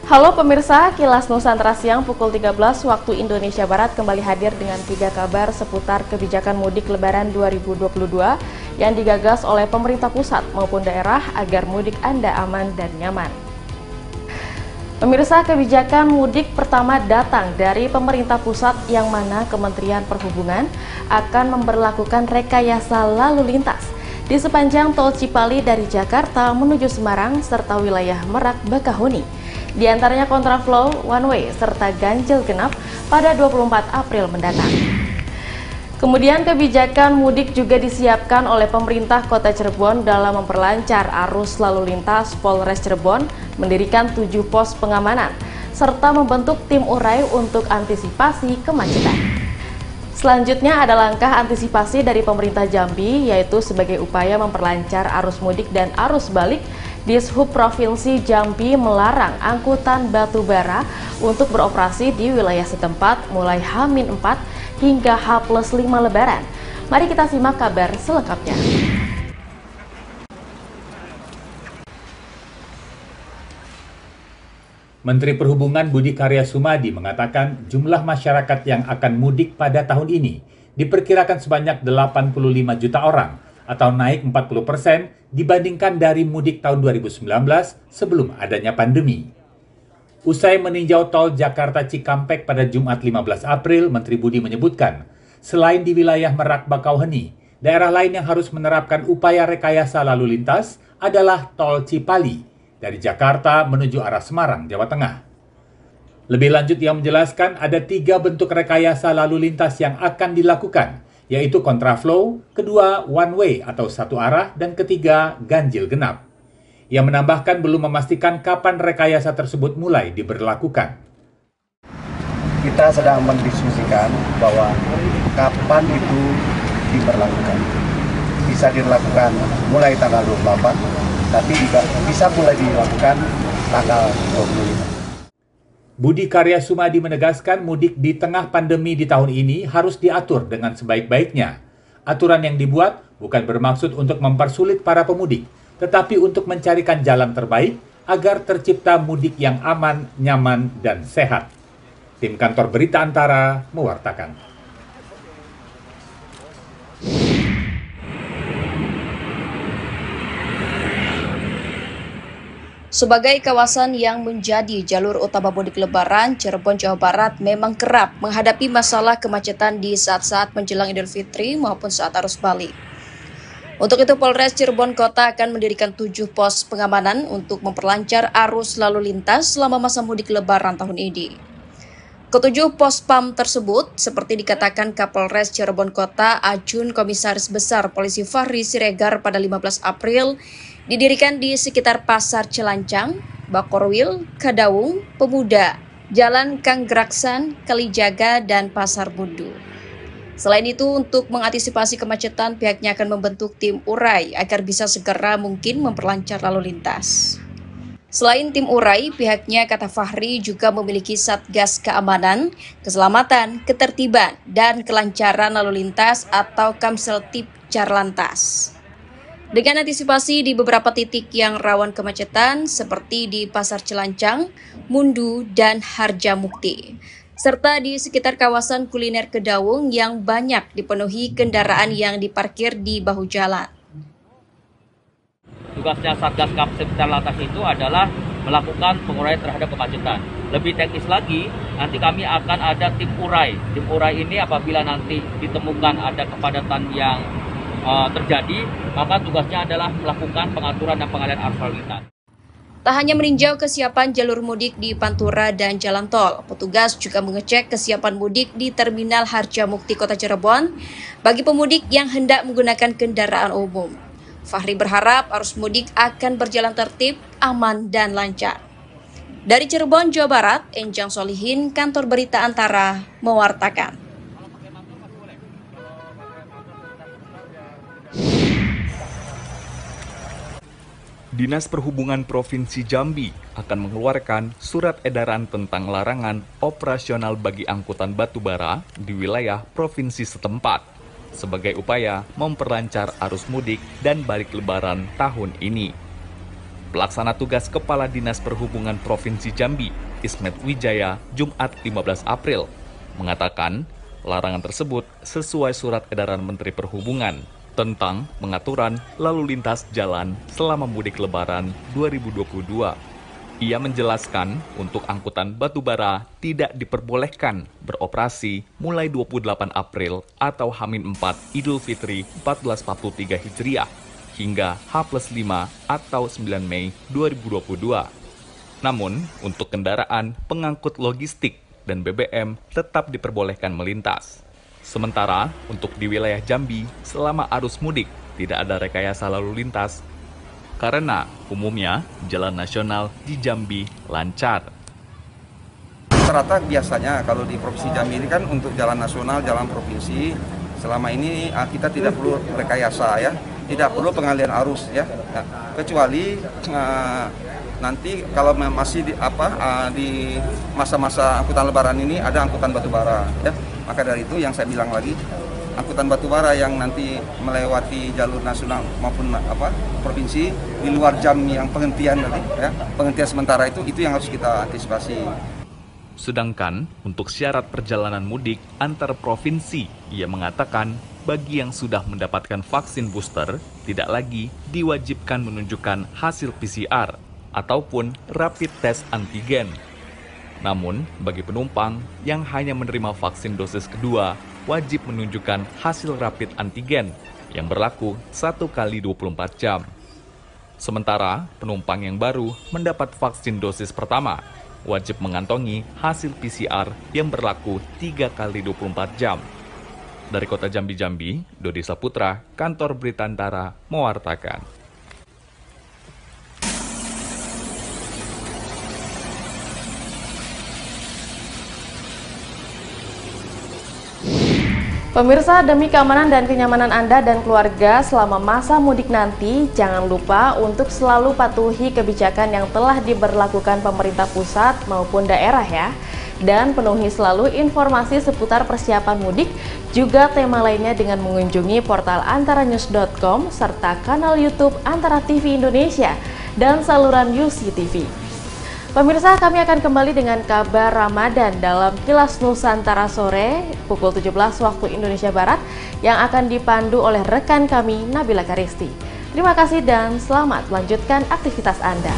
Halo pemirsa, Kilas Nusantara Siang pukul 13 waktu Indonesia Barat kembali hadir dengan 3 kabar seputar kebijakan mudik Lebaran 2022 yang digagas oleh pemerintah pusat maupun daerah agar mudik Anda aman dan nyaman. Pemirsa, kebijakan mudik pertama datang dari pemerintah pusat yang mana Kementerian Perhubungan akan memberlakukan rekayasa lalu lintas di sepanjang tol Cipali dari Jakarta menuju Semarang serta wilayah Merak Bakahuni. Di antaranya kontraflow, one way, serta ganjil genap pada 24 April mendatang. Kemudian kebijakan mudik juga disiapkan oleh pemerintah Kota Cirebon dalam memperlancar arus lalu lintas. Polres Cirebon mendirikan 7 pos pengamanan, serta membentuk tim urai untuk antisipasi kemacetan. Selanjutnya ada langkah antisipasi dari pemerintah Jambi, yaitu sebagai upaya memperlancar arus mudik dan arus balik. Dishub Provinsi Jambi melarang angkutan batubara untuk beroperasi di wilayah setempat mulai H-4 hingga H+5 Lebaran. Mari kita simak kabar selengkapnya. Menteri Perhubungan Budi Karya Sumadi mengatakan jumlah masyarakat yang akan mudik pada tahun ini diperkirakan sebanyak 85 juta orang atau naik 40% dibandingkan dari mudik tahun 2019 sebelum adanya pandemi. Usai meninjau tol Jakarta Cikampek pada Jumat 15 April, Menteri Budi menyebutkan, selain di wilayah Merak Bakauheni, daerah lain yang harus menerapkan upaya rekayasa lalu lintas adalah tol Cipali dari Jakarta menuju arah Semarang, Jawa Tengah. Lebih lanjut, ia menjelaskan ada 3 bentuk rekayasa lalu lintas yang akan dilakukan, yaitu kontraflow, kedua one way atau satu arah, dan ketiga ganjil genap. Ia menambahkan belum memastikan kapan rekayasa tersebut mulai diberlakukan. Kita sedang mendiskusikan bahwa kapan itu diberlakukan. Bisa dilakukan mulai tanggal 24, tapi juga bisa mulai dilakukan tanggal 25. Budi Karya Sumadi menegaskan mudik di tengah pandemi di tahun ini harus diatur dengan sebaik-baiknya. Aturan yang dibuat bukan bermaksud untuk mempersulit para pemudik, tetapi untuk mencarikan jalan terbaik agar tercipta mudik yang aman, nyaman, dan sehat. Tim Kantor Berita Antara mewartakan. Sebagai kawasan yang menjadi jalur utama mudik Lebaran, Cirebon, Jawa Barat memang kerap menghadapi masalah kemacetan di saat-saat menjelang Idul Fitri maupun saat arus balik. Untuk itu, Polres Cirebon Kota akan mendirikan 7 pos pengamanan untuk memperlancar arus lalu lintas selama masa mudik Lebaran tahun ini. Ketujuh pos PAM tersebut, seperti dikatakan Kapolres Cirebon Kota, Ajun Komisaris Besar Polisi Fahri Siregar pada 15 April, didirikan di sekitar Pasar Celancang, Bakorwil, Kadawung, Pemuda, Jalan Kang Graksan, Kalijaga, dan Pasar Bundu. Selain itu, untuk mengantisipasi kemacetan, pihaknya akan membentuk tim urai agar bisa segera mungkin memperlancar lalu lintas. Selain tim urai, pihaknya, kata Fahri, juga memiliki Satgas Keamanan, Keselamatan, Ketertiban, dan Kelancaran Lalu Lintas atau Kamseltib Carlantas. Dengan antisipasi di beberapa titik yang rawan kemacetan seperti di Pasar Celancang, Mundu, dan Harjamukti, serta di sekitar kawasan kuliner Kedawung yang banyak dipenuhi kendaraan yang diparkir di bahu jalan. Tugasnya Satgas Kamseltib Carlantas itu adalah melakukan penguraian terhadap kemacetan. Lebih teknis lagi, nanti kami akan ada tim urai. Tim urai ini apabila nanti ditemukan ada kepadatan yang terjadi, maka tugasnya adalah melakukan pengaturan dan pengalihan arus lalu lintas. Tak hanya meninjau kesiapan jalur mudik di Pantura dan jalan tol, petugas juga mengecek kesiapan mudik di Terminal Harjamukti Kota Cirebon bagi pemudik yang hendak menggunakan kendaraan umum. Fahri berharap arus mudik akan berjalan tertib, aman, dan lancar. Dari Cirebon, Jawa Barat, Enjang Solihin, Kantor Berita Antara, mewartakan. Dinas Perhubungan Provinsi Jambi akan mengeluarkan surat edaran tentang larangan operasional bagi angkutan batubara di wilayah provinsi setempat sebagai upaya memperlancar arus mudik dan balik Lebaran tahun ini. Pelaksana tugas Kepala Dinas Perhubungan Provinsi Jambi, Ismet Wijaya, Jumat 15 April, mengatakan larangan tersebut sesuai surat edaran Menteri Perhubungan tentang pengaturan lalu lintas jalan selama mudik Lebaran 2022. Ia menjelaskan untuk angkutan batubara tidak diperbolehkan beroperasi mulai 28 April atau H-4 Idul Fitri 1443 Hijriah hingga H+5 atau 9 Mei 2022. Namun, untuk kendaraan pengangkut logistik dan BBM tetap diperbolehkan melintas. Sementara untuk di wilayah Jambi selama arus mudik tidak ada rekayasa lalu lintas karena umumnya jalan nasional di Jambi lancar. Rata-rata biasanya kalau di Provinsi Jambi ini kan untuk jalan nasional, jalan provinsi, selama ini kita tidak perlu rekayasa ya, tidak perlu pengalihan arus ya, kecuali nanti kalau masih di masa-masa angkutan Lebaran ini ada angkutan batubara ya. Maka dari itu yang saya bilang lagi, angkutan batubara yang nanti melewati jalur nasional maupun provinsi di luar jam yang penghentian nanti ya, penghentian sementara itu yang harus kita antisipasi. Sedangkan untuk syarat perjalanan mudik antar provinsi, ia mengatakan bagi yang sudah mendapatkan vaksin booster tidak lagi diwajibkan menunjukkan hasil PCR ataupun rapid test antigen. Namun, bagi penumpang yang hanya menerima vaksin dosis kedua, wajib menunjukkan hasil rapid antigen yang berlaku 1 kali 24 jam. Sementara, penumpang yang baru mendapat vaksin dosis pertama, wajib mengantongi hasil PCR yang berlaku 3 kali 24 jam. Dari Kota Jambi, Dodi Saputra, Kantor Berita Antara, mewartakan. Pemirsa, demi keamanan dan kenyamanan Anda dan keluarga selama masa mudik nanti, jangan lupa untuk selalu patuhi kebijakan yang telah diberlakukan pemerintah pusat maupun daerah ya. Dan penuhi selalu informasi seputar persiapan mudik, juga tema lainnya dengan mengunjungi portal antaranews.com serta kanal YouTube Antara TV Indonesia dan saluran UC TV. Pemirsa, kami akan kembali dengan kabar Ramadan dalam Kilas Nusantara sore pukul 17 waktu Indonesia Barat yang akan dipandu oleh rekan kami Nabila Karisti. Terima kasih dan selamat melanjutkan aktivitas Anda.